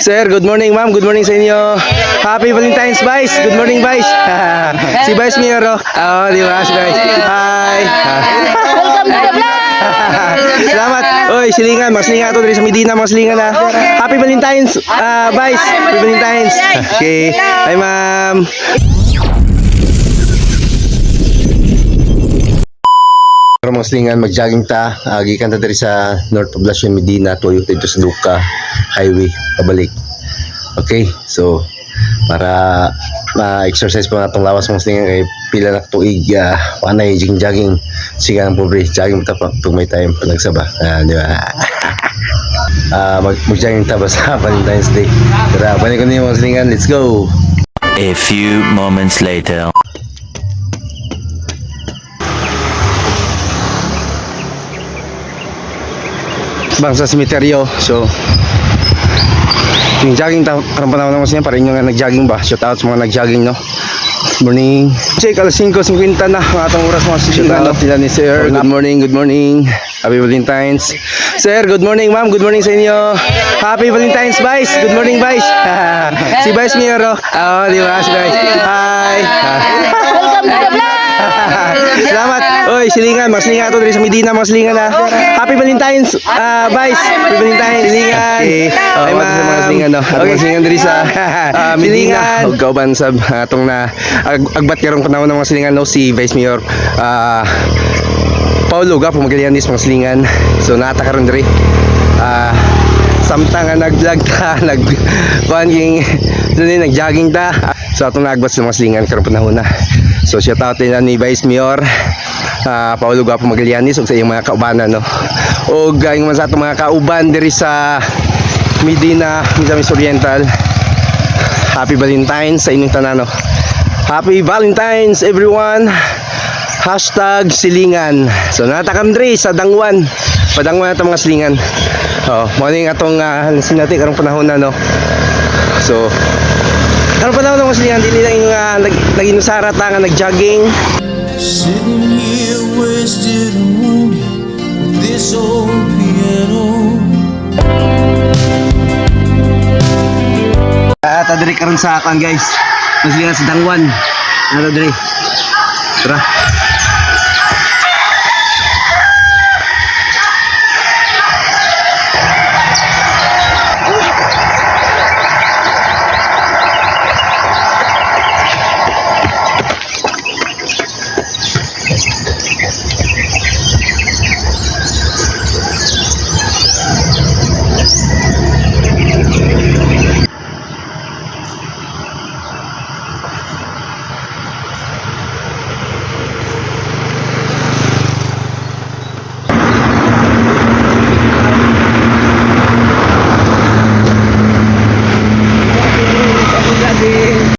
Sir, good morning ma'am. Good morning sa inyo. Happy Valentine's, Vice. Good morning, Vice. Si Vice Mayor, oh. Oo, di ba? Si Vice. Hi. Welcome to the vlog! Salamat. Oy, silingan. Mga silingan ito dari sa Medina. Mga silingan na. Happy Valentine's, Vice. Happy Valentine's. Okay. Hi, ma'am. Para mga silingan, mag-jogging ta. Gikan ta dari sa North Poblacion, Medina. Tuyo dito sa Duca Highway. Pabalik. Okay. So, para ma-exercise pa natong lawas mga silingan kay pila na tuig panay jogging siga ng pobre jogging ta pag may time pag nagsaba di ba. Mag-jogging ta ba sa Valentine's Day. Tara, balik ko niyo mga silingan, let's go. A few moments later. Bang sa semeteryo, so yung jogging ta karang panahon naman siya para inyo nga nag-jogging ba. Shout out sa mga nag-jogging, no. Morning. Check alas 5:50 na ang atong oras mga silingan. Sila ni Sir. Good morning, good morning. Happy Valentine's. Sir, good morning ma'am. Good morning sa inyo. Happy Valentine's, Vice. Good morning, Vice. Si Vice Mayor, oh. Oo, di ba? Si Vice. Hi. Welcome to the vlog! Salamat. Oy, silingan. Mga silingan ito dari sa Medina. Mga silingan na. Happy Valentine's, Vice. Happy Valentine's. Silingan. Okay. Ay, mga silingan, no. Okay, silingan dari sa Medina. Huwag kauban sa atong na agbat karong panahon ng mga silingan, no. Si Vice Mayor Paulo Gapo Magallanes, mga silingan. So nata karon diri samtang nga nag-vlog ta, nag-jogging ta. So atong nagbat sa mga silingan karong panahon na. So shout out nila ni Vice Mayor Paulo Gapo Magallanes ug sa iyong mga kaubanan, no. Ug ayong man sa atong mga kauban diri sa Medina, Misamis Oriental. Happy Valentine's sa inyong tanan, no. Happy Valentine's everyone. Hashtag silingan. So natakam diri sa Dangwan. Padangwan na mga silingan. Morning atong sinati karong panahon na, no. So karong panahon na mga silingan, dili lang yung nag-inusara ta nga nag-jogging. Sitting here wasted and wounded with this old piano. Ata diri karon sa akan, guys. Silingan sa Dangwan. Ata diri. Tara.